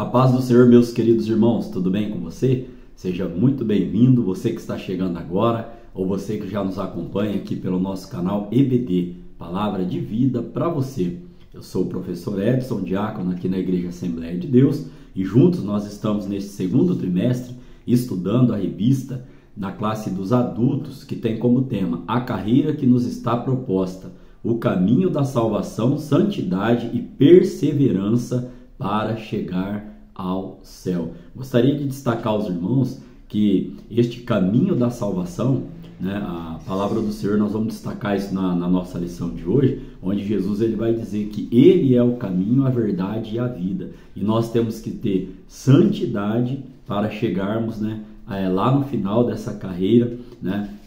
A paz do Senhor, meus queridos irmãos, tudo bem com você? Seja muito bem-vindo, você que está chegando agora ou você que já nos acompanha aqui pelo nosso canal EBD, Palavra de Vida para você. Eu sou o professor Edson, diácono aqui na Igreja Assembleia de Deus e juntos nós estamos neste segundo trimestre estudando a revista na classe dos adultos que tem como tema a carreira que nos está proposta, o caminho da salvação, santidade e perseverança para chegar ao céu. Gostaria de destacar aos irmãos que este caminho da salvação, a palavra do Senhor, nós vamos destacar isso na nossa lição de hoje, onde Jesus ele vai dizer que Ele é o caminho, a verdade e a vida. E nós temos que ter santidade para chegarmos lá no final dessa carreira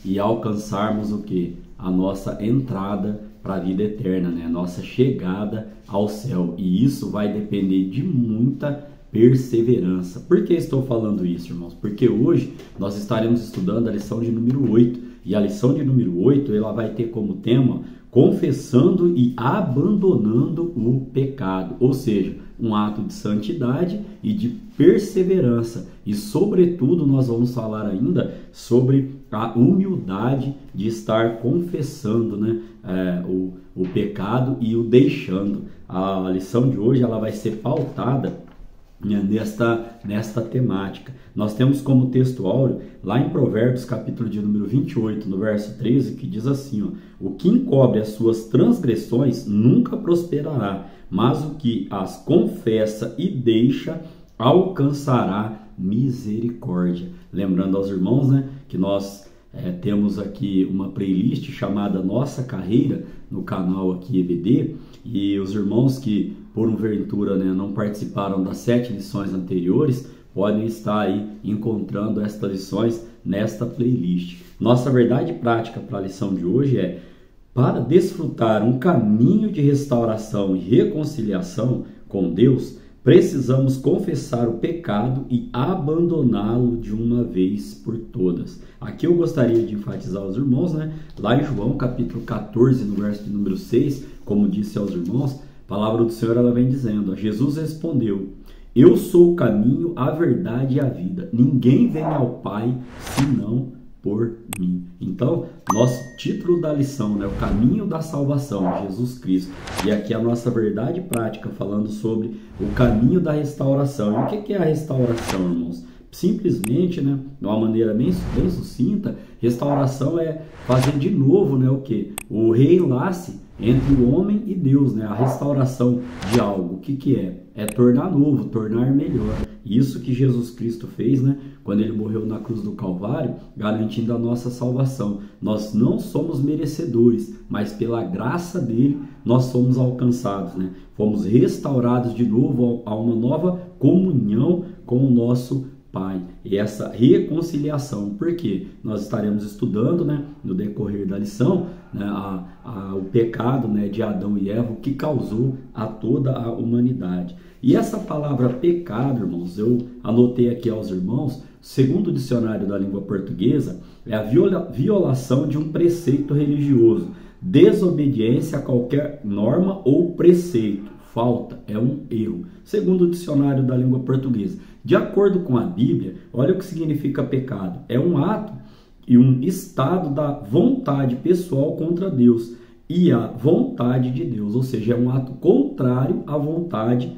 e alcançarmos o que? A nossa entrada para a vida eterna, a nossa chegada ao céu. E isso vai depender de muita perseverança. Por que estou falando isso, irmãos? Porque hoje nós estaremos estudando a lição de número 8. E a lição de número 8, ela vai ter como tema confessando e abandonando o pecado. Ou seja, um ato de santidade e de perseverança. E, sobretudo, nós vamos falar ainda sobre a humildade de estar confessando o pecado e o deixando. A lição de hoje ela vai ser pautada nesta temática. Nós temos como texto áureo, lá em Provérbios, capítulo de número 28, no verso 13, que diz assim, o que encobre as suas transgressões nunca prosperará, mas o que as confessa e deixa alcançará misericórdia. Lembrando aos irmãos que nós temos aqui uma playlist chamada Nossa Carreira no canal aqui EBD, e os irmãos que porventura não participaram das 7 lições anteriores podem estar aí encontrando estas lições nesta playlist. Nossa verdade prática para a lição de hoje é: para desfrutar um caminho de restauração e reconciliação com Deus, precisamos confessar o pecado e abandoná-lo de uma vez por todas. Aqui eu gostaria de enfatizar aos irmãos, lá em João capítulo 14, no verso de número 6, como disse aos irmãos, a palavra do Senhor ela vem dizendo, Jesus respondeu, eu sou o caminho, a verdade e a vida. Ninguém vem ao Pai senão por mim. Então, nosso título da lição, o caminho da salvação, Jesus Cristo. E aqui a nossa verdade prática, falando sobre o caminho da restauração. E o que é a restauração, irmãos? Simplesmente, de uma maneira bem sucinta, restauração é fazer de novo, o que? O reenlace entre o homem e Deus, a restauração de algo. O que é? É tornar novo, tornar melhor. Isso que Jesus Cristo fez, quando ele morreu na cruz do Calvário, garantindo a nossa salvação. Nós não somos merecedores, mas pela graça dele nós somos alcançados, Fomos restaurados de novo a uma nova comunhão com o nosso Pai. E essa reconciliação, porque nós estaremos estudando, no decorrer da lição, o pecado de Adão e Eva, que causou a toda a humanidade. E essa palavra pecado, irmãos, eu anotei aqui aos irmãos, segundo o dicionário da língua portuguesa, é a violação de um preceito religioso, desobediência a qualquer norma ou preceito, falta, é um erro, segundo o dicionário da língua portuguesa. De acordo com a Bíblia, olha o que significa pecado. É um ato e um estado da vontade pessoal contra Deus e a vontade de Deus. Ou seja, é um ato contrário à vontade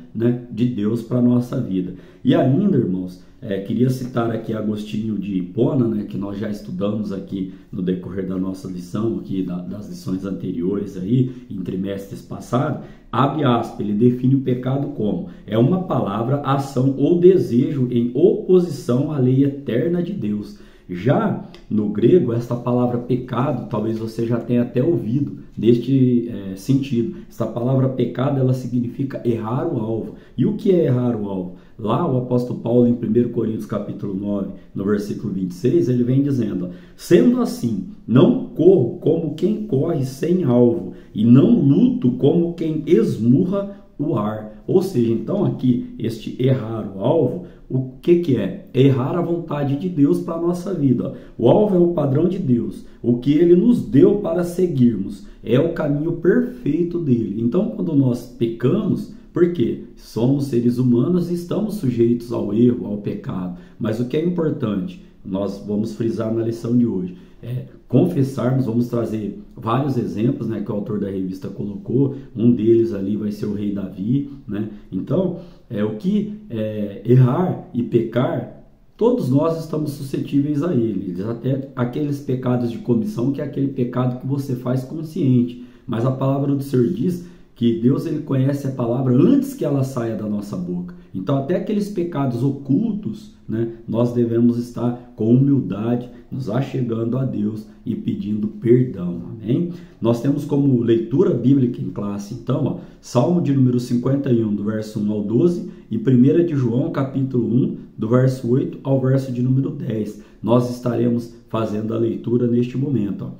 de Deus para a nossa vida. E ainda, irmãos, queria citar aqui Agostinho de Hipona, que nós já estudamos aqui no decorrer da nossa lição, aqui das lições anteriores, aí, em trimestres passados. Abre aspas, ele define o pecado como é uma palavra, ação ou desejo em oposição à lei eterna de Deus. Já no grego, esta palavra pecado, talvez você já tenha até ouvido neste sentido. Esta palavra pecado, ela significa errar o alvo. E o que é errar o alvo? Lá o apóstolo Paulo, em 1 Coríntios capítulo 9, no versículo 26, ele vem dizendo, sendo assim, não corro como quem corre sem alvo, e não luto como quem esmurra o ar. Ou seja, então aqui, este errar o alvo, o que é? Errar a vontade de Deus para a nossa vida. O alvo é o padrão de Deus, o que Ele nos deu para seguirmos, é o caminho perfeito dele. Então, quando nós pecamos, Por quê? Somos seres humanos e estamos sujeitos ao erro, ao pecado. Mas o que é importante, nós vamos frisar na lição de hoje, é confessarmos. Vamos trazer vários exemplos, né, que o autor da revista colocou. Um deles ali vai ser o rei Davi, né? Então, errar e pecar, todos nós estamos suscetíveis a eles, até aqueles pecados de comissão, que é aquele pecado que você faz consciente. Mas a palavra do Senhor diz que Deus, ele conhece a palavra antes que ela saia da nossa boca. Então, até aqueles pecados ocultos, né, nós devemos estar com humildade, nos achegando a Deus e pedindo perdão. Amém? Nós temos como leitura bíblica em classe, então, Salmo de número 51, do verso 1 ao 12, e 1 de João, capítulo 1, do verso 8 ao verso de número 10. Nós estaremos fazendo a leitura neste momento.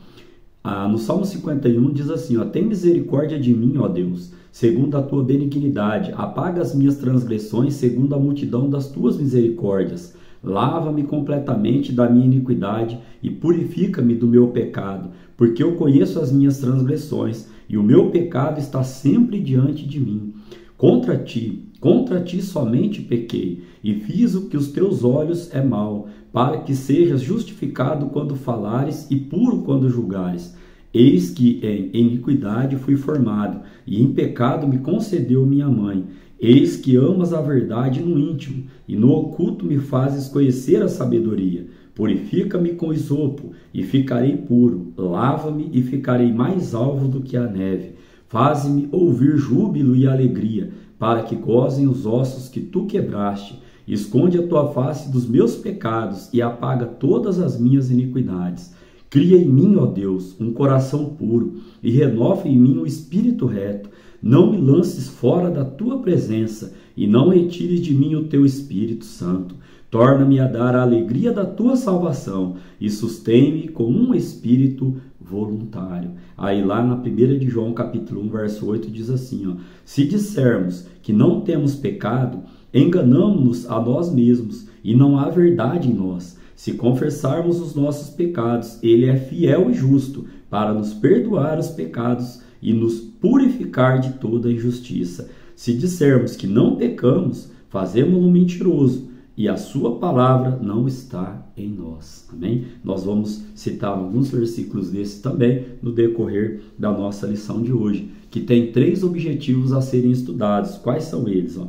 No Salmo 51 diz assim, tem misericórdia de mim, ó Deus, segundo a tua benignidade, apaga as minhas transgressões segundo a multidão das tuas misericórdias. Lava-me completamente da minha iniquidade e purifica-me do meu pecado, porque eu conheço as minhas transgressões e o meu pecado está sempre diante de mim. Contra ti somente pequei e fiz o que os teus olhos é mal, para que sejas justificado quando falares e puro quando julgares. Eis que em iniquidade fui formado, e em pecado me concedeu minha mãe. Eis que amas a verdade no íntimo, e no oculto me fazes conhecer a sabedoria. Purifica-me com isopo, e ficarei puro. Lava-me, e ficarei mais alvo do que a neve. Faze-me ouvir júbilo e alegria, para que gozem os ossos que tu quebraste. Esconde a tua face dos meus pecados e apaga todas as minhas iniquidades. Cria em mim, ó Deus, um coração puro e renova em mim um espírito reto. Não me lances fora da tua presença e não retires de mim o teu Espírito Santo. Torna-me a dar a alegria da tua salvação e sustém-me com um espírito voluntário. Aí lá na 1 de João, capítulo 1, verso 8, diz assim, se dissermos que não temos pecado, enganamo-nos a nós mesmos e não há verdade em nós. Se confessarmos os nossos pecados, ele é fiel e justo para nos perdoar os pecados e nos purificar de toda injustiça. Se dissermos que não pecamos, fazemo-lo mentiroso e a sua palavra não está em nós. Amém? Nós vamos citar alguns versículos desses também no decorrer da nossa lição de hoje, que tem 3 objetivos a serem estudados. Quais são eles?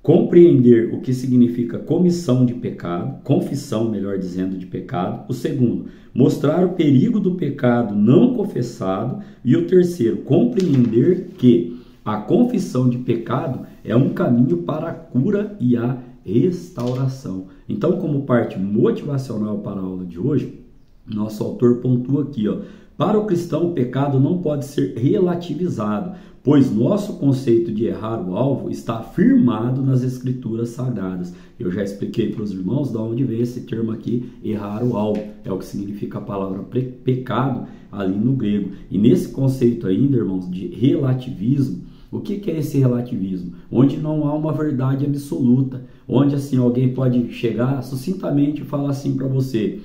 Compreender o que significa comissão de pecado, confissão, melhor dizendo, de pecado. O segundo, mostrar o perigo do pecado não confessado. E o terceiro, compreender que a confissão de pecado é um caminho para a cura e a restauração. Então, como parte motivacional para a aula de hoje, nosso autor pontua aqui, para o cristão o pecado não pode ser relativizado, pois nosso conceito de errar o alvo está firmado nas escrituras sagradas. Eu já expliquei para os irmãos de onde vem esse termo aqui, errar o alvo. É o que significa a palavra pecado ali no grego. E nesse conceito ainda, irmãos, de relativismo, o que é esse relativismo? Onde não há uma verdade absoluta, onde assim alguém pode chegar sucintamente e falar assim para você,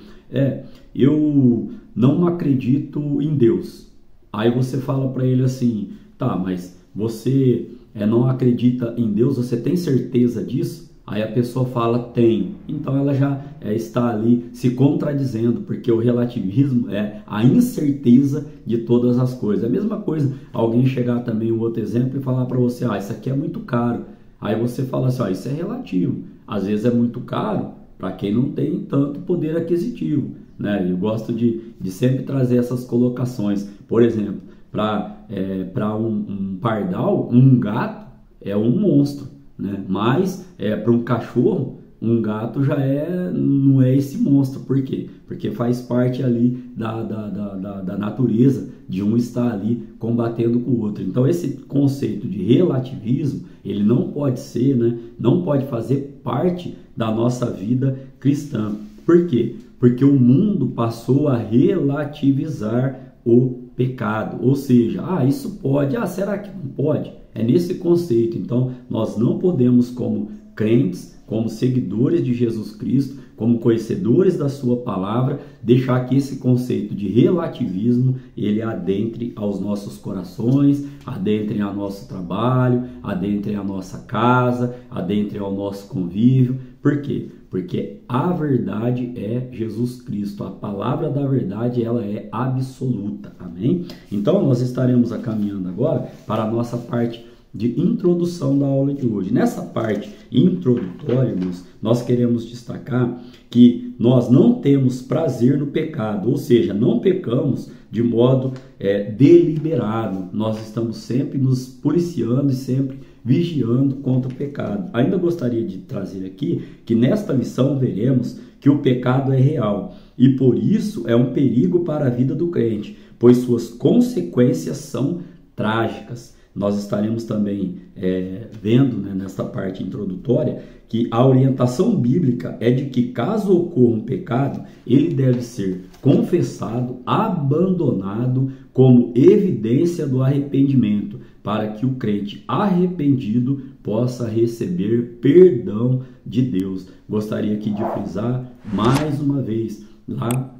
eu não acredito em Deus. Aí você fala para ele assim, tá, mas você não acredita em Deus, você tem certeza disso? Aí a pessoa fala, tenho. Então ela já está ali se contradizendo, porque o relativismo é a incerteza de todas as coisas. É a mesma coisa alguém chegar também, um outro exemplo, e falar para você, isso aqui é muito caro. Aí você fala assim, isso é relativo. Às vezes é muito caro para quem não tem tanto poder aquisitivo, né? Eu gosto de sempre trazer essas colocações. Por exemplo, para um pardal, um gato é um monstro, né? Mas para um cachorro, um gato já não é esse monstro. Por quê? Porque faz parte ali da natureza de um estar ali combatendo com o outro. Então esse conceito de relativismo, ele não pode ser, né? Não pode fazer parte da nossa vida cristã. Por quê? Porque o mundo passou a relativizar o pecado, ou seja, isso pode, será que não pode? É nesse conceito. Então nós não podemos, como crentes, como seguidores de Jesus Cristo, como conhecedores da sua palavra, deixar que esse conceito de relativismo, ele adentre aos nossos corações, adentre ao nosso trabalho, adentre à nossa casa, adentre ao nosso convívio. Por quê? Porque a verdade é Jesus Cristo, a palavra da verdade, ela é absoluta, amém? Então nós estaremos caminhando agora para a nossa parte de introdução da aula de hoje. Nessa parte introdutória, irmãos, nós queremos destacar que nós não temos prazer no pecado, ou seja, não pecamos de modo deliberado. Nós estamos sempre nos policiando e sempre vigiando contra o pecado. Ainda gostaria de trazer aqui que nesta lição veremos que o pecado é real e por isso é um perigo para a vida do crente, pois suas consequências são trágicas. Nós estaremos também vendo, né, nesta parte introdutória, que a orientação bíblica é de que caso ocorra um pecado, ele deve ser confessado, abandonado como evidência do arrependimento, para que o crente arrependido possa receber perdão de Deus. Gostaria aqui de frisar mais uma vez, lá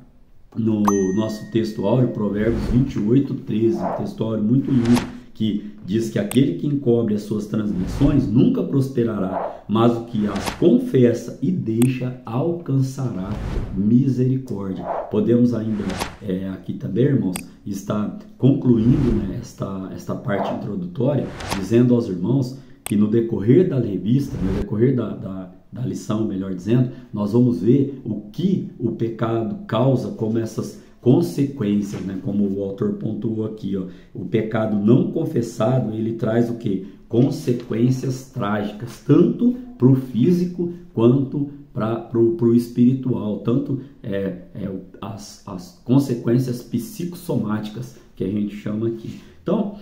no nosso texto áureo, Provérbios 28:13, um texto áureo muito lindo, que diz que aquele que encobre as suas transgressões nunca prosperará, mas o que as confessa e deixa alcançará misericórdia. Podemos ainda aqui também, irmãos, estar concluindo, né, esta parte introdutória, dizendo aos irmãos que no decorrer da revista, no decorrer da lição, melhor dizendo, nós vamos ver o que o pecado causa como essas consequências, né? Como o autor pontuou aqui, ó, o pecado não confessado, ele traz o que? Consequências trágicas, tanto para o físico quanto para o espiritual, tanto as consequências psicossomáticas que a gente chama aqui. Então,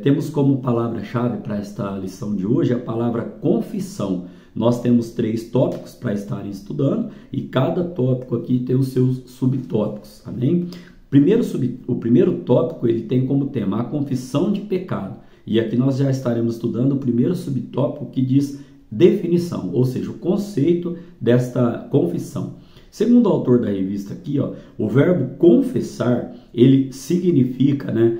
temos como palavra-chave para esta lição de hoje a palavra confissão. Nós temos 3 tópicos para estarem estudando e cada tópico aqui tem os seus subtópicos, amém? O primeiro tópico, ele tem como tema a confissão de pecado. E aqui nós já estaremos estudando o primeiro subtópico que diz definição, ou seja, o conceito desta confissão. Segundo o autor da revista aqui, ó, o verbo confessar, ele significa, né,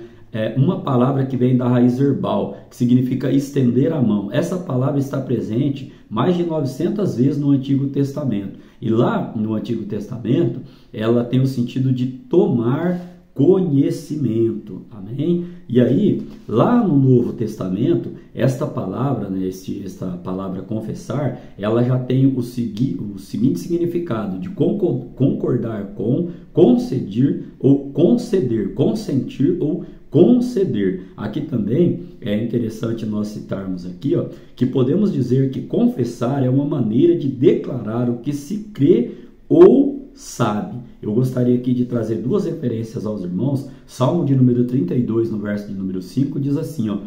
uma palavra que vem da raiz verbal, que significa estender a mão. Essa palavra está presente mais de 900 vezes no Antigo Testamento. E lá no Antigo Testamento, ela tem o sentido de tomar conhecimento. Amém? E aí, lá no Novo Testamento, esta palavra, né, esta palavra confessar, ela já tem o seguinte significado de concordar com, conceder ou conceder, consentir ou conceder. Aqui também é interessante nós citarmos aqui, ó, que podemos dizer que confessar é uma maneira de declarar o que se crê ou sabe. Eu gostaria aqui de trazer 2 referências aos irmãos. Salmo de número 32, no verso de número 5, diz assim, ó: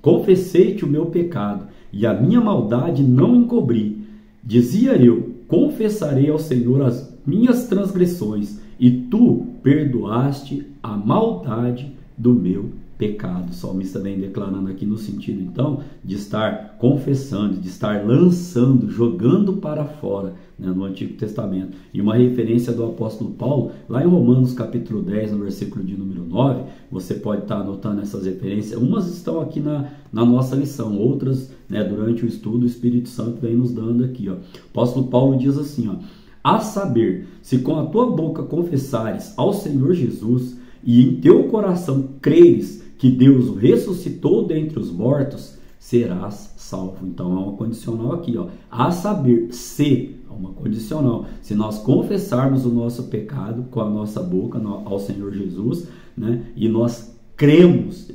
confessei-te o meu pecado e a minha maldade não encobri. Dizia eu, confessarei ao Senhor as minhas transgressões e tu perdoaste a maldade do meu pecado. O salmista vem declarando aqui no sentido, então, de estar confessando, de estar lançando, jogando para fora, né, no Antigo Testamento. E uma referência do apóstolo Paulo, lá em Romanos capítulo 10, no versículo de número 9, você pode estar anotando essas referências. Umas estão aqui na nossa lição, outras, né, durante o estudo, o Espírito Santo vem nos dando aqui, ó. O apóstolo Paulo diz assim, ó: a saber, se com a tua boca confessares ao Senhor Jesus e em teu coração creres que Deus o ressuscitou dentre os mortos, serás salvo. Então é uma condicional aqui, ó. A saber, se, é uma condicional. Se nós confessarmos o nosso pecado com a nossa boca ao Senhor Jesus, né, e nós cremos,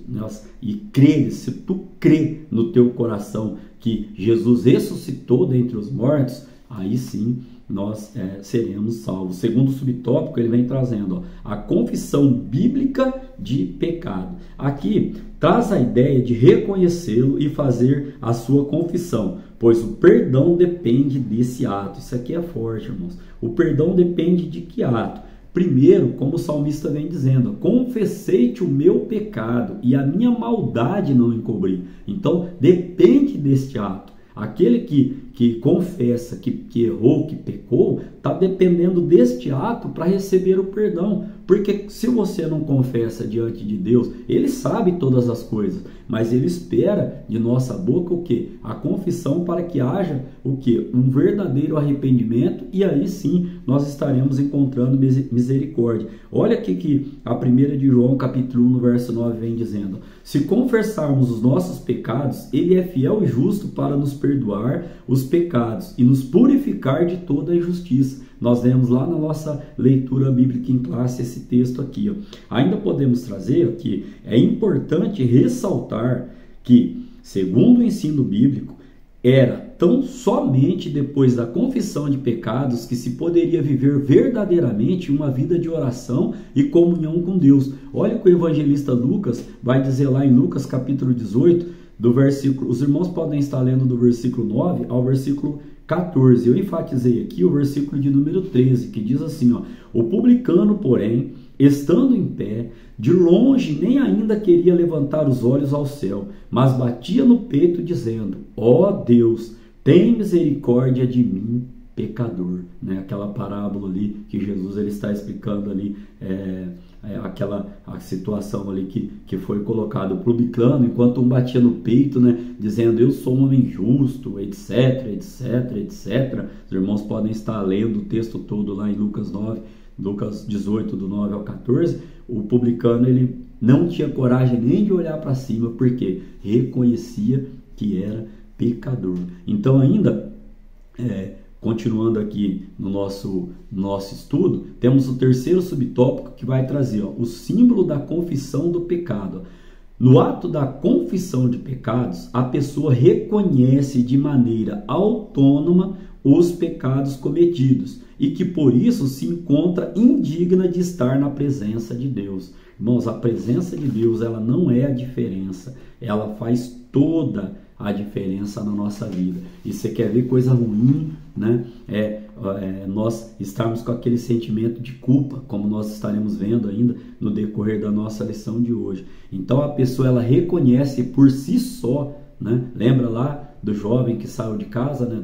e creres, se tu crê no teu coração que Jesus ressuscitou dentre os mortos, aí sim nós seremos salvos. Segundo o subtópico, ele vem trazendo, ó, a confissão bíblica de pecado. Aqui traz a ideia de reconhecê-lo e fazer a sua confissão, pois o perdão depende desse ato. Isso aqui é forte, irmãos. O perdão depende de que ato? Primeiro, como o salmista vem dizendo, confessei-te o meu pecado e a minha maldade não encobri. Então, depende deste ato. Aquele que confessa que errou, que pecou, está dependendo deste ato para receber o perdão. Porque se você não confessa diante de Deus, Ele sabe todas as coisas, mas Ele espera de nossa boca o quê? A confissão, para que haja o quê? Um verdadeiro arrependimento, e aí sim nós estaremos encontrando misericórdia. Olha aqui que a 1 de João capítulo 1, no verso 9 vem dizendo: se confessarmos os nossos pecados, Ele é fiel e justo para nos perdoar os pecados e nos purificar de toda a injustiça. Nós vemos lá na nossa leitura bíblica em classe esse texto aqui, ó. Ainda podemos trazer que é importante ressaltar que, segundo o ensino bíblico, era tão somente depois da confissão de pecados que se poderia viver verdadeiramente uma vida de oração e comunhão com Deus. Olha o que o evangelista Lucas vai dizer lá em Lucas capítulo 18, do versículo, os irmãos podem estar lendo do versículo 9 ao versículo 14. Eu enfatizei aqui o versículo de número 13, que diz assim, ó: o publicano, porém, estando em pé, de longe nem ainda queria levantar os olhos ao céu, mas batia no peito dizendo: ó Deus, tem misericórdia de mim, pecador. Né? Aquela parábola ali que Jesus ele está explicando ali, a situação ali que foi colocado o publicano, enquanto um batia no peito, né, dizendo: eu sou um homem justo, etc, etc, etc. Os irmãos podem estar lendo o texto todo lá em Lucas 9, Lucas 18, do 9 ao 14. O publicano ele não tinha coragem nem de olhar para cima, porque reconhecia que era pecador. Então, ainda continuando aqui no nosso estudo, temos o terceiro subtópico que vai trazer, ó, o símbolo da confissão do pecado. No ato da confissão de pecados, a pessoa reconhece de maneira autônoma os pecados cometidos e que por isso se encontra indigna de estar na presença de Deus. Irmãos, a presença de Deus, ela não é a diferença, ela faz toda a diferença na nossa vida. E você quer ver coisa ruim, né? Nós estarmos com aquele sentimento de culpa, como nós estaremos vendo ainda no decorrer da nossa lição de hoje. Então a pessoa ela reconhece por si só, né? Lembra lá do jovem que saiu de casa, né?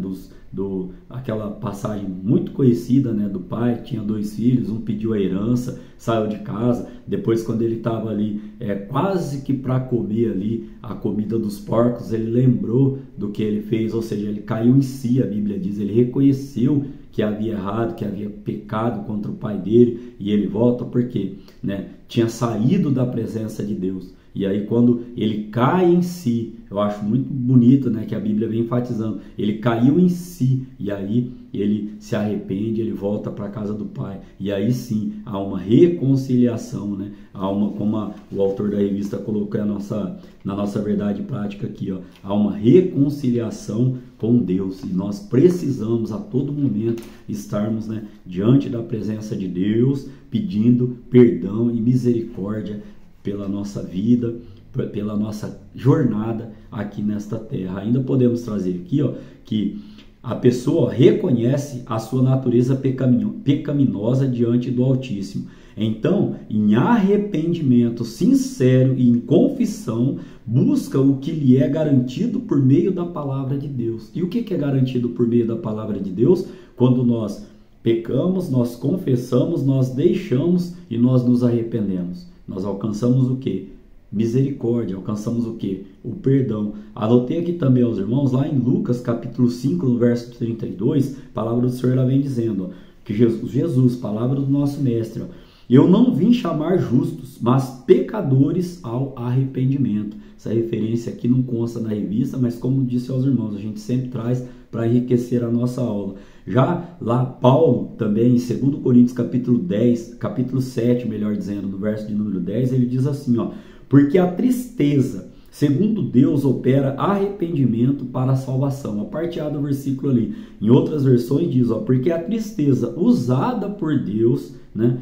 Aquela passagem muito conhecida, né, do pai, tinha 2 filhos, um pediu a herança, saiu de casa, depois quando ele estava ali quase que para comer ali a comida dos porcos, ele lembrou do que ele fez, ou seja, ele caiu em si, a Bíblia diz, ele reconheceu que havia errado, que havia pecado contra o pai dele, e ele volta porque, né, tinha saído da presença de Deus. E aí quando ele cai em si, eu acho muito bonito, né, que a Bíblia vem enfatizando, ele caiu em si, e aí ele se arrepende, ele volta para a casa do Pai, e aí sim há uma reconciliação, né? Como o autor da revista colocou na nossa verdade prática aqui, ó, há uma reconciliação com Deus, e nós precisamos a todo momento estarmos, né, diante da presença de Deus, pedindo perdão e misericórdia pela nossa vida, pela nossa jornada aqui nesta terra. Ainda podemos trazer aqui, ó, que a pessoa reconhece a sua natureza pecaminosa diante do Altíssimo. Então, em arrependimento sincero e em confissão, busca o que lhe é garantido por meio da palavra de Deus. E o que é garantido por meio da palavra de Deus? Quando nós pecamos, nós confessamos, nós deixamos e nós nos arrependemos. Nós alcançamos o quê? Misericórdia, alcançamos o quê? O perdão. Anotei aqui também aos irmãos, lá em Lucas capítulo 5, no verso 32, a palavra do Senhor ela vem dizendo, ó, que Jesus, palavra do nosso mestre, ó, eu não vim chamar justos, mas pecadores ao arrependimento. Essa referência aqui não consta na revista, mas como disse aos irmãos, a gente sempre traz para enriquecer a nossa aula. Já lá Paulo, também em 2 Coríntios capítulo 7, melhor dizendo, no verso de número 10, ele diz assim, ó, porque a tristeza, segundo Deus, opera arrependimento para a salvação. A parte A do versículo ali. Em outras versões diz, ó, porque a tristeza usada por Deus, né?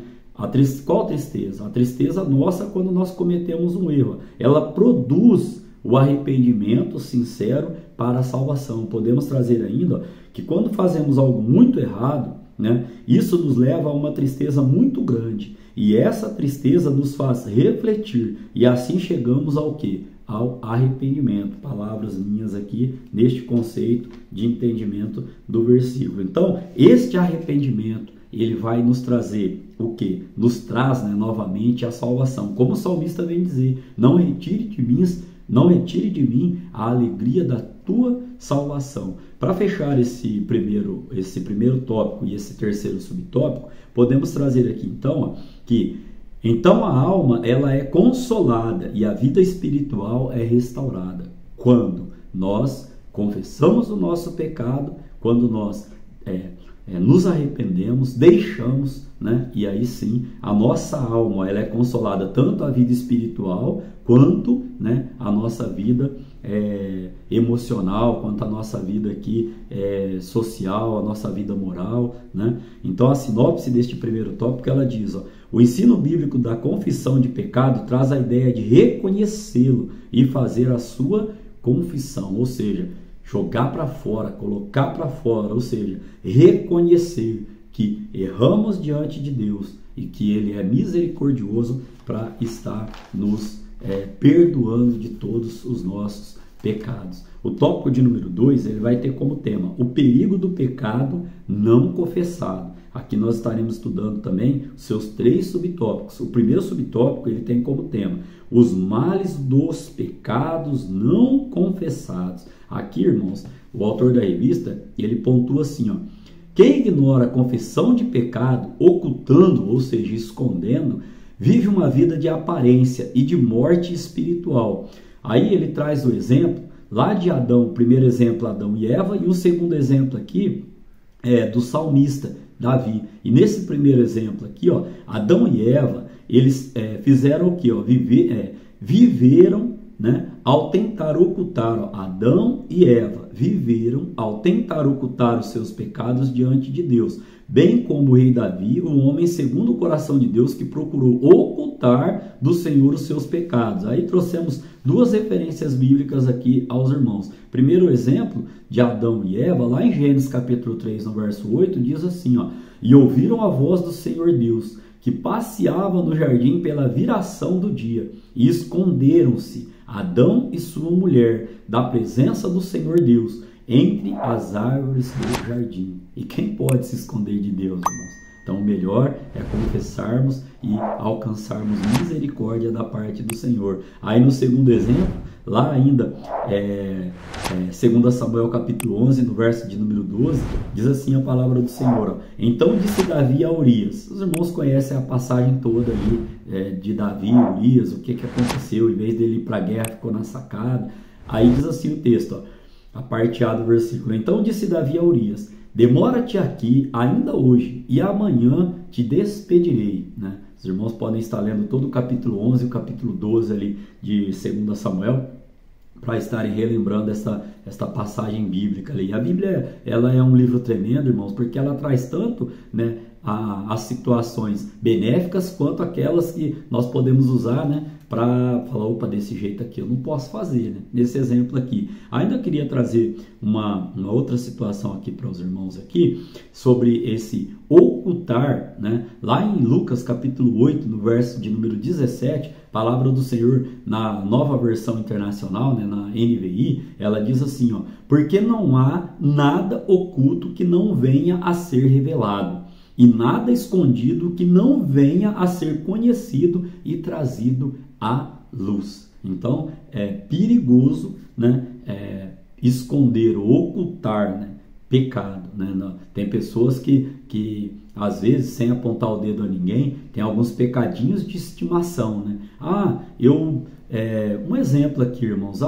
Qual tristeza? A tristeza nossa quando nós cometemos um erro. Ela produz o arrependimento sincero para a salvação. Podemos trazer ainda, ó, que quando fazemos algo muito errado, né, isso nos leva a uma tristeza muito grande. E essa tristeza nos faz refletir. E assim chegamos ao quê? ao arrependimento. Palavras minhas aqui neste conceito de entendimento do versículo. Então, este arrependimento, ele vai nos trazer o quê? Nos traz, né, novamente a salvação. Como o salmista vem dizer, não retire de mim a alegria da tua salvação. Para fechar esse primeiro tópico e esse terceiro subtópico, podemos trazer aqui então que a alma ela é consolada e a vida espiritual é restaurada quando nós confessamos o nosso pecado, quando nós nos arrependemos, deixamos, né? E aí sim, a nossa alma ela é consolada, tanto a vida espiritual quanto, né, a nossa vida emocional, quanto a nossa vida aqui social, a nossa vida moral, né? Então a sinopse deste primeiro tópico ela diz, o ensino bíblico da confissão de pecado traz a ideia de reconhecê-lo e fazer a sua confissão, ou seja, jogar para fora, colocar para fora, ou seja, reconhecer que erramos diante de Deus e que Ele é misericordioso para estar nos perdoando de todos os nossos pecados. O tópico de número 2, ele vai ter como tema o perigo do pecado não confessado. Aqui nós estaremos estudando também os seus 3 subtópicos. O primeiro subtópico ele tem como tema os males dos pecados não confessados. Aqui, irmãos, o autor da revista, ele pontua assim, quem ignora a confissão de pecado, ocultando, ou seja, escondendo, vive uma vida de aparência e de morte espiritual. Aí ele traz o exemplo lá de Adão, o primeiro exemplo, Adão e Eva, e o segundo exemplo aqui do salmista, Davi. E nesse primeiro exemplo aqui, Adão e Eva, eles fizeram o quê? Viveram, né, ao tentar ocultar, Adão e Eva viveram ao tentar ocultar os seus pecados diante de Deus, bem como o rei Davi, um homem segundo o coração de Deus que procurou ocultar do Senhor os seus pecados. Aí trouxemos 2 referências bíblicas aqui aos irmãos. Primeiro exemplo de Adão e Eva, lá em Gênesis capítulo 3, no verso 8, diz assim, e ouviram a voz do Senhor Deus, que passeava no jardim pela viração do dia, e esconderam-se Adão e sua mulher da presença do Senhor Deus entre as árvores do jardim. E quem pode se esconder de Deus, irmãos? Então o melhor é confessarmos e alcançarmos misericórdia da parte do Senhor. Aí no segundo exemplo, lá ainda, 2 Samuel capítulo 11, no verso de número 12, diz assim a palavra do Senhor. Então disse Davi a Urias. Os irmãos conhecem a passagem toda ali de Davi e Urias, o que aconteceu, em vez dele ir para a guerra, ficou na sacada. Aí diz assim o texto, a parte A do versículo. Então disse Davi a Urias, demora-te aqui ainda hoje, e amanhã te despedirei. Né? Os irmãos podem estar lendo todo o capítulo 11 e o capítulo 12 ali de 2 Samuel, para estarem relembrando esta passagem bíblica ali. A Bíblia ela é um livro tremendo, irmãos, porque ela traz tanto, né, as situações benéficas quanto aquelas que nós podemos usar, né, para falar, opa, desse jeito aqui eu não posso fazer, né? Nesse exemplo aqui. Ainda queria trazer uma outra situação aqui para os irmãos aqui, sobre esse ocultar, né? Lá em Lucas capítulo 8, no verso de número 17, a palavra do Senhor na nova versão internacional, né, na NVI, ela diz assim, porque não há nada oculto que não venha a ser revelado, e nada escondido que não venha a ser conhecido e trazido à luz. Então, é perigoso, né, esconder ou ocultar, né, pecado. Né? Tem pessoas que, às vezes, sem apontar o dedo a ninguém, tem alguns pecadinhos de estimação. Né? Um exemplo aqui, irmãos.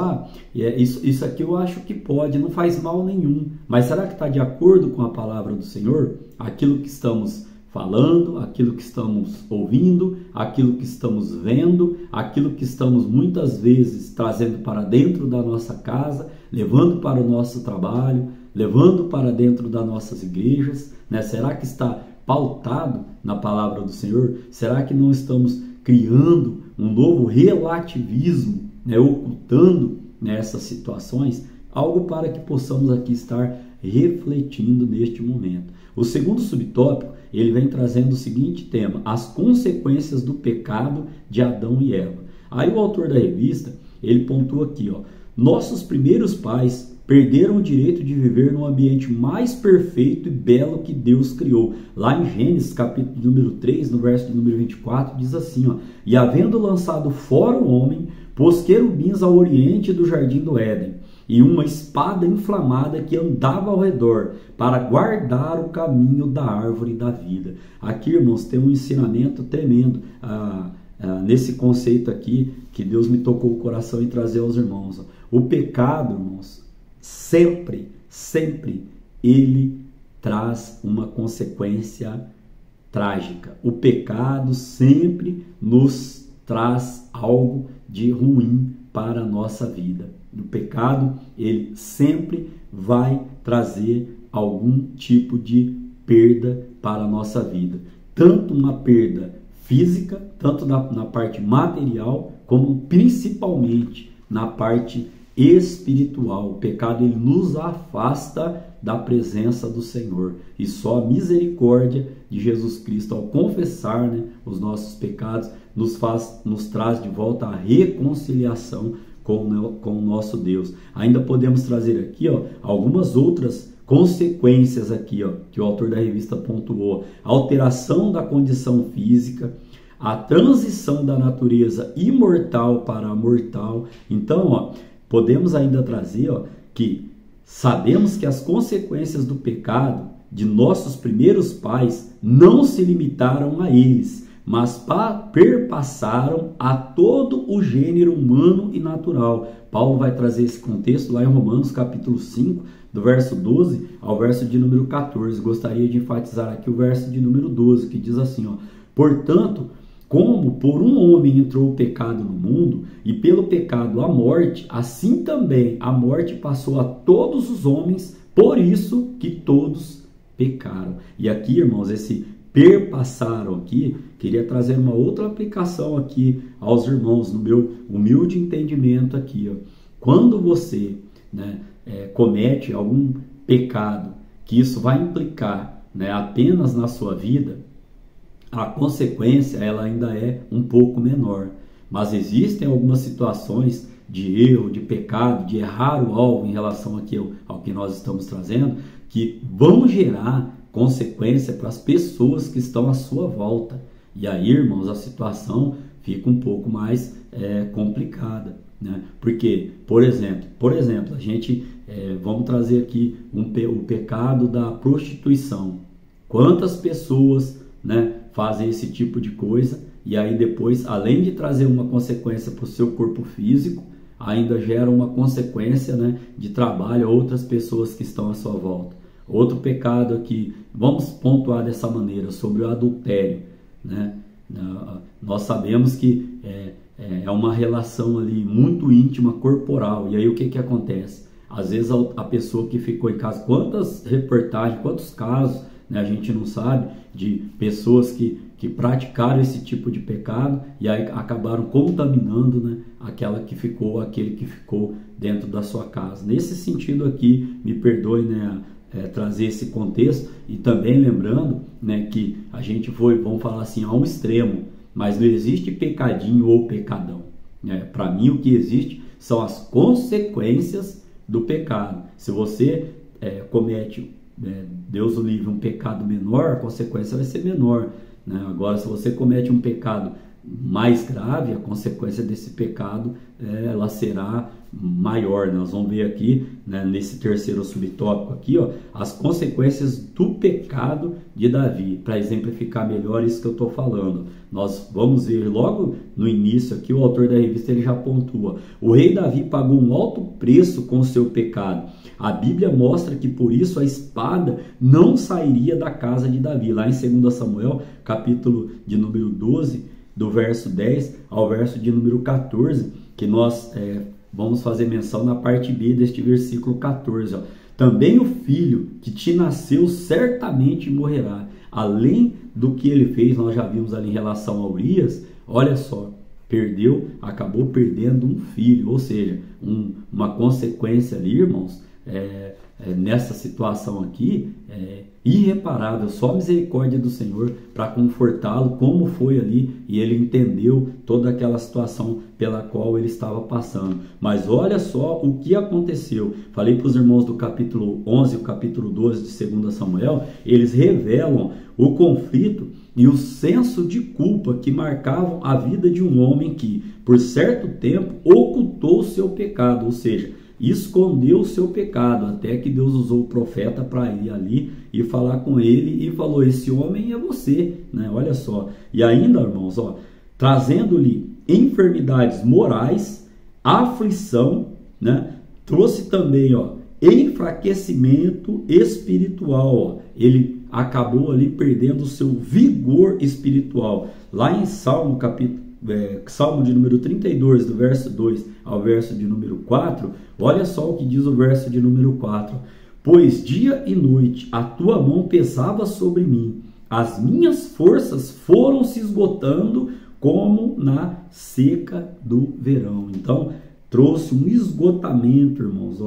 Isso aqui eu acho que pode, não faz mal nenhum. Mas será que está de acordo com a palavra do Senhor? Aquilo que estamos falando, aquilo que estamos ouvindo, aquilo que estamos vendo, aquilo que estamos muitas vezes trazendo para dentro da nossa casa, levando para o nosso trabalho, levando para dentro das nossas igrejas, né? Será que está pautado na palavra do Senhor? Será que não estamos criando um novo relativismo, né? Ocultando nessas situações? Algo para que possamos aqui estar refletindo neste momento. O segundo subtópico, ele vem trazendo o seguinte tema: as consequências do pecado de Adão e Eva. Aí o autor da revista, ele pontua aqui, ó, nossos primeiros pais perderam o direito de viver num ambiente mais perfeito e belo que Deus criou. Lá em Gênesis, capítulo número 3, no verso de número 24, diz assim, ó, e havendo lançado fora o homem, pôs querubins ao oriente do jardim do Éden, e uma espada inflamada que andava ao redor, para guardar o caminho da árvore da vida. Aqui, irmãos, tem um ensinamento tremendo nesse conceito aqui, que Deus me tocou o coração em trazer aos irmãos. O pecado, irmãos, sempre ele traz uma consequência trágica. O pecado sempre nos traz algo de ruim para a nossa vida. O pecado, ele sempre vai trazer algum tipo de perda para a nossa vida. Tanto uma perda física, tanto na parte material, como principalmente na parte espiritual. O pecado, ele nos afasta da presença do Senhor, e só a misericórdia de Jesus Cristo, ao confessar, né, os nossos pecados, nos traz de volta a reconciliação com o nosso Deus. Ainda podemos trazer aqui, ó, algumas outras consequências aqui, ó, que o autor da revista pontuou: a alteração da condição física, a transição da natureza imortal para a mortal. Então, ó, podemos ainda trazer, ó, que sabemos que as consequências do pecado de nossos primeiros pais não se limitaram a eles, mas perpassaram a todo o gênero humano e natural. Paulo vai trazer esse contexto lá em Romanos capítulo 5, do verso 12 ao verso de número 14. Gostaria de enfatizar aqui o verso de número 12, que diz assim, ó, portanto, como por um homem entrou o pecado no mundo, e pelo pecado a morte, assim também a morte passou a todos os homens, por isso que todos pecaram. E aqui, irmãos, esse perpassaram aqui, queria trazer uma outra aplicação aqui aos irmãos, no meu humilde entendimento aqui, ó. Quando você, né, comete algum pecado, que isso vai implicar, né, apenas na sua vida, a consequência ela ainda é um pouco menor. Mas existem algumas situações de erro, de pecado, de errar o alvo em relação aqui ao que nós estamos trazendo, que vão gerar consequência para as pessoas que estão à sua volta. E aí, irmãos, a situação fica um pouco mais complicada, né? Porque, por exemplo, a gente vamos trazer aqui o pecado da prostituição. Quantas pessoas, né, fazem esse tipo de coisa, e aí depois, além de trazer uma consequência para o seu corpo físico, ainda gera uma consequência, né, de trabalho a outras pessoas que estão à sua volta. Outro pecado aqui, vamos pontuar dessa maneira, sobre o adultério, né? Nós sabemos que é uma relação ali muito íntima, corporal, e aí o que acontece? Às vezes a pessoa que ficou em casa, quantas reportagens, quantos casos, né, a gente não sabe, de pessoas que praticaram esse tipo de pecado e aí acabaram contaminando, né, aquele que ficou dentro da sua casa. Nesse sentido aqui, me perdoe, né, trazer esse contexto, e também lembrando, né, que a gente vamos falar assim, a um extremo, mas não existe pecadinho ou pecadão, né? Para mim o que existe são as consequências do pecado. Se você comete, Deus o livre, um pecado menor, a consequência vai ser menor, né? Agora, se você comete um pecado mais grave, a consequência desse pecado ela será maior. Nós vamos ver aqui, né, nesse terceiro subtópico aqui, ó, as consequências do pecado de Davi, para exemplificar melhor isso que eu estou falando. Nós vamos ver logo no início aqui, o autor da revista ele já pontua: o rei Davi pagou um alto preço com o seu pecado. A Bíblia mostra que por isso a espada não sairia da casa de Davi. Lá em 2 Samuel, capítulo de número 12, do verso 10 ao verso de número 14, que nós vamos fazer menção na parte B deste versículo 14. Ó. Também o filho que te nasceu certamente morrerá. Além do que ele fez, nós já vimos ali em relação a Urias, olha só, acabou perdendo um filho, ou seja, uma consequência ali, irmãos, nessa situação aqui irreparável, só a misericórdia do Senhor para confortá-lo, como foi ali, e ele entendeu toda aquela situação pela qual ele estava passando. Mas olha só o que aconteceu. Falei para os irmãos do capítulo 11 e o capítulo 12 de 2 Samuel, eles revelam o conflito e o senso de culpa que marcavam a vida de um homem que, por certo tempo, ocultou o seu pecado, ou seja, escondeu o seu pecado, até que Deus usou o profeta para ir ali e falar com ele e falou: esse homem é você, né? Olha só. E ainda, irmãos, trazendo-lhe enfermidades morais, aflição, né? Trouxe também, enfraquecimento espiritual, Ele acabou ali perdendo o seu vigor espiritual. Lá em Salmo de número 32, do verso 2 ao verso de número 4, olha só o que diz o verso de número 4. Pois dia e noite a tua mão pesava sobre mim, as minhas forças foram se esgotando como na seca do verão. Então, trouxe um esgotamento, irmãos,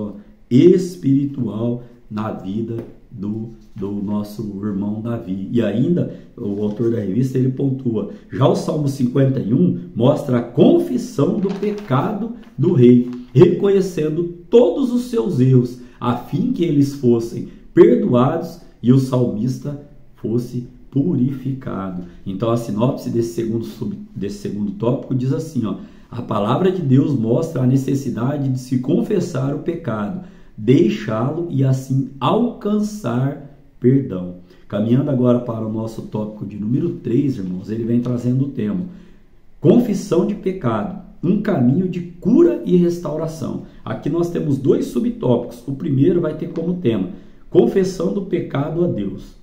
espiritual na vida do nosso irmão Davi. E ainda, o autor da revista, ele pontua, já o Salmo 51 mostra a confissão do pecado do rei, reconhecendo todos os seus erros, a fim que eles fossem perdoados e o salmista fosse purificado. Então a sinopse desse segundo tópico diz assim, a palavra de Deus mostra a necessidade de se confessar o pecado, deixá-lo e assim alcançar perdão. Caminhando agora para o nosso tópico de número 3, irmãos, ele vem trazendo o tema confissão de pecado, um caminho de cura e restauração. Aqui nós temos 2 subtópicos. O primeiro vai ter como tema confissão do pecado a Deus.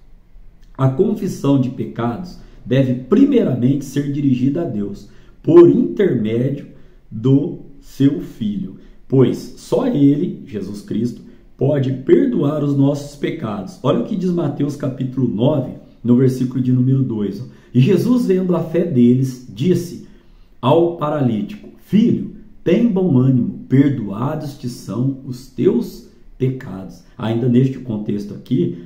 A confissão de pecados deve primeiramente ser dirigida a Deus por intermédio do seu Filho, pois só Ele, Jesus Cristo, pode perdoar os nossos pecados. Olha o que diz Mateus capítulo 9, no versículo de número 2. E Jesus, vendo a fé deles, disse ao paralítico: Filho, tem bom ânimo, perdoados te são os teus pecados. Ainda neste contexto aqui,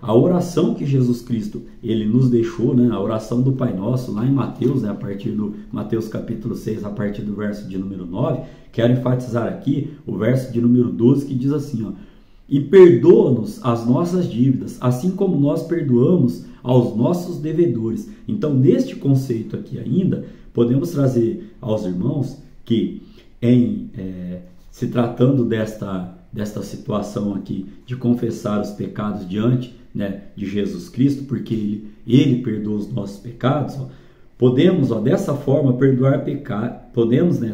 a oração que Jesus Cristo ele nos deixou, né, a oração do Pai Nosso, lá em Mateus, a partir do Mateus capítulo 6, a partir do verso de número 9, quero enfatizar aqui o verso de número 12, que diz assim, e perdoa-nos as nossas dívidas, assim como nós perdoamos aos nossos devedores. Então, neste conceito aqui ainda, podemos trazer aos irmãos que, se tratando desta situação aqui de confessar os pecados diante, né, de Jesus Cristo, porque ele perdoa os nossos pecados, podemos dessa forma perdoar pecado,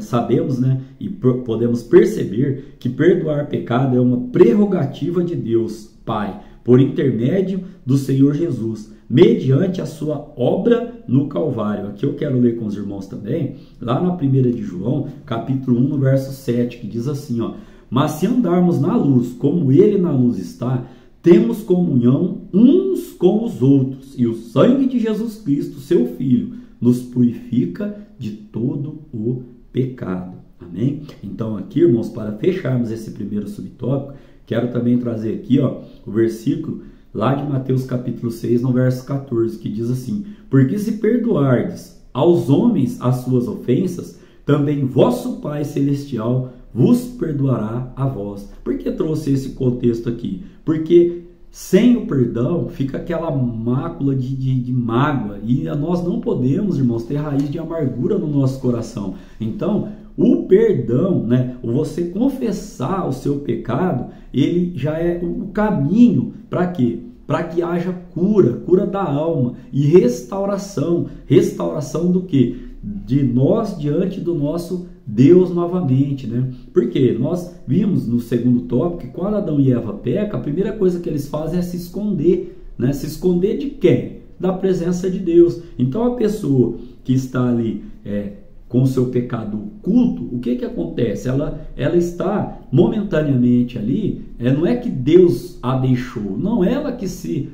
sabemos, né, e podemos perceber que perdoar pecado é uma prerrogativa de Deus Pai, por intermédio do Senhor Jesus, mediante a sua obra no Calvário. Aqui eu quero ler com os irmãos também, lá na 1 de João, capítulo 1, no verso 7, que diz assim, mas se andarmos na luz, como Ele na luz está, temos comunhão uns com os outros, e o sangue de Jesus Cristo, seu Filho, nos purifica de todo o pecado. Amém? Então aqui, irmãos, para fecharmos esse primeiro subtópico, quero também trazer aqui, o versículo lá de Mateus capítulo 6, no verso 14, que diz assim, porque se perdoardes aos homens as suas ofensas, também vosso Pai Celestial vos perdoará a vós. Por que trouxe esse contexto aqui? Porque sem o perdão fica aquela mácula de mágoa, e nós não podemos, irmãos, ter raiz de amargura no nosso coração. Então, o perdão, né, você confessar o seu pecado, ele já é o caminho para quê? Para que haja cura da alma e restauração. Restauração do quê? De nós diante do nosso Deus novamente, né? Porque nós vimos no segundo tópico que quando Adão e Eva pecam, a primeira coisa que eles fazem é se esconder, né? Se esconder de quem? Da presença de Deus. Então a pessoa que está ali com o seu pecado oculto, o que acontece? Ela está momentaneamente ali, não é que Deus a deixou, não, ela que se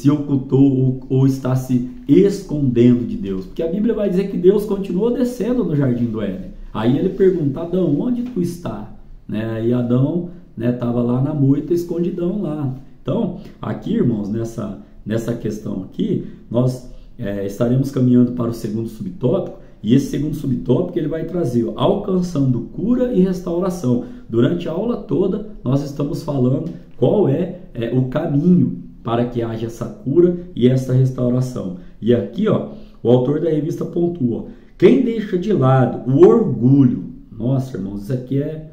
ocultou ou está se escondendo de Deus, porque a Bíblia vai dizer que Deus continuou descendo no jardim do Éden. Aí ele pergunta: Adão, onde tu está? Né? E Adão, né? Estava lá na moita, escondidão lá. Então, aqui, irmãos, nessa questão aqui, nós estaremos caminhando para o segundo subtópico, e esse segundo subtópico ele vai trazer alcançando cura e restauração. Durante a aula toda, nós estamos falando qual é o caminho para que haja essa cura e essa restauração. E aqui, ó, o autor da revista pontua, quem deixa de lado o orgulho, nossa, irmãos, isso aqui é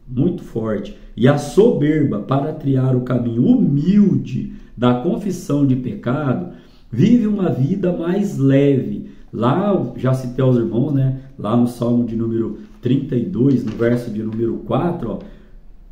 muito forte, e a soberba para trilhar o caminho humilde da confissão de pecado, vive uma vida mais leve. Lá, já citei aos irmãos, né? Lá no Salmo de número 32, no verso de número 4, ó,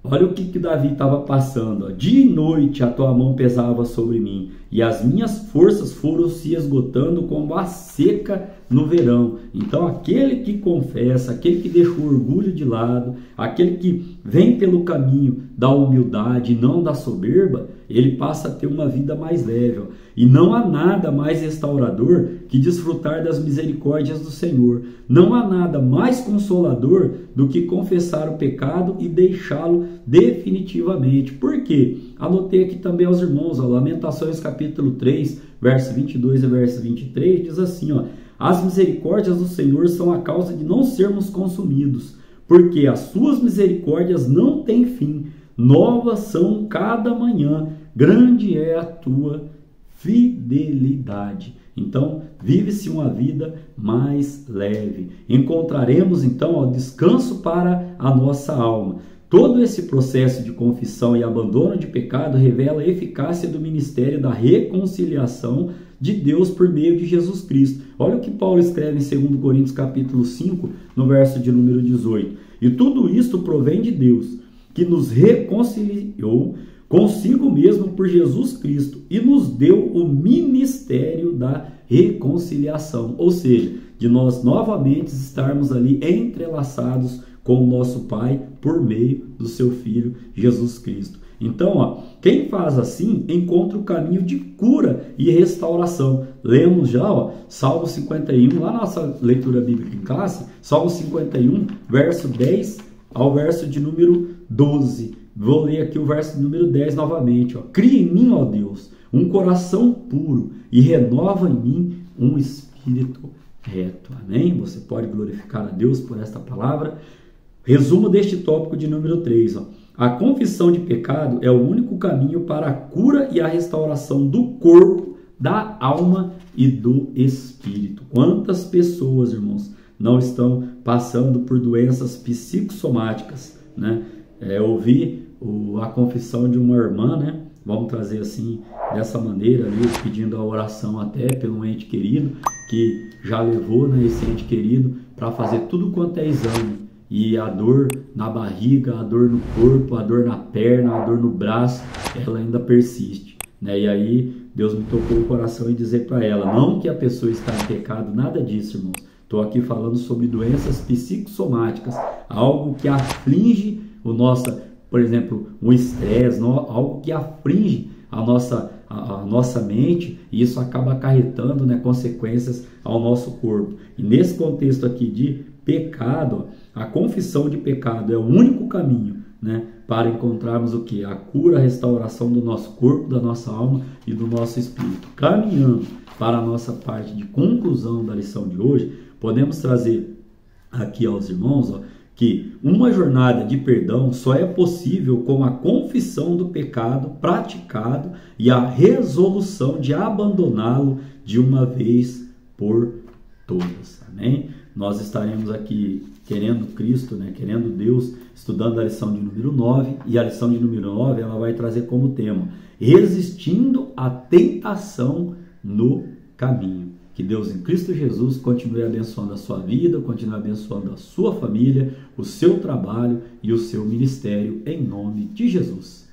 olha o que Davi estava passando. Ó. Dia e noite a tua mão pesava sobre mim, e as minhas forças foram se esgotando como a seca no verão. Então, aquele que confessa, aquele que deixa o orgulho de lado, aquele que vem pelo caminho da humildade e não da soberba, ele passa a ter uma vida mais leve. Ó. E não há nada mais restaurador que desfrutar das misericórdias do Senhor. Não há nada mais consolador do que confessar o pecado e deixá-lo definitivamente. Por quê? Anotei aqui também aos irmãos, ó, Lamentações capítulo 3, verso 22 e verso 23, diz assim, ó, as misericórdias do Senhor são a causa de não sermos consumidos, porque as suas misericórdias não têm fim, novas são cada manhã, grande é a tua fidelidade. Então, vive-se uma vida mais leve. Encontraremos, então, o descanso para a nossa alma. Todo esse processo de confissão e abandono de pecado revela a eficácia do ministério da reconciliação de Deus por meio de Jesus Cristo. Olha o que Paulo escreve em 2 Coríntios capítulo 5, no verso de número 18. E tudo isto provém de Deus, que nos reconciliou consigo mesmo por Jesus Cristo e nos deu o ministério da reconciliação. Ou seja, de nós novamente estarmos ali entrelaçados com o nosso Pai por meio do seu Filho Jesus Cristo. Então, ó, quem faz assim encontra o caminho de cura e restauração. Lemos já, ó, Salmo 51, lá na nossa leitura bíblica em classe, Salmo 51, verso 10 ao verso de número 12. Vou ler aqui o verso número 10 novamente. Ó. Cria em mim, ó Deus, um coração puro e renova em mim um espírito reto. Amém? Você pode glorificar a Deus por esta palavra. Resumo deste tópico de número 3. Ó. A confissão de pecado é o único caminho para a cura e a restauração do corpo, da alma e do espírito. Quantas pessoas, irmãos, não estão passando por doenças psicossomáticas, né? Eu ouvi a confissão de uma irmã, né? Vamos trazer assim, dessa maneira, ali, pedindo a oração até pelo ente querido, que já levou, né, esse ente querido para fazer tudo quanto é exame. E a dor na barriga, a dor no corpo, a dor na perna, a dor no braço, ela ainda persiste, né? E aí Deus me tocou o coração e dizer para ela, não que a pessoa está em pecado, nada disso, irmãos. Estou aqui falando sobre doenças psicossomáticas, algo que aflige por exemplo, um estresse, algo que aflige a nossa mente, e isso acaba acarretando, né, consequências ao nosso corpo. E nesse contexto aqui de pecado, a confissão de pecado é o único caminho, né, para encontrarmos o que? A cura, a restauração do nosso corpo, da nossa alma e do nosso espírito. Caminhando para a nossa parte de conclusão da lição de hoje, podemos trazer aqui aos irmãos, ó, que uma jornada de perdão só é possível com a confissão do pecado praticado e a resolução de abandoná-lo de uma vez por todas. Amém? Nós estaremos aqui querendo Cristo, né? Querendo Deus, estudando a lição de número 9, e a lição de número 9 ela vai trazer como tema resistindo à tentação no caminho. Que Deus em Cristo Jesus continue abençoando a sua vida, continue abençoando a sua família, o seu trabalho e o seu ministério, em nome de Jesus.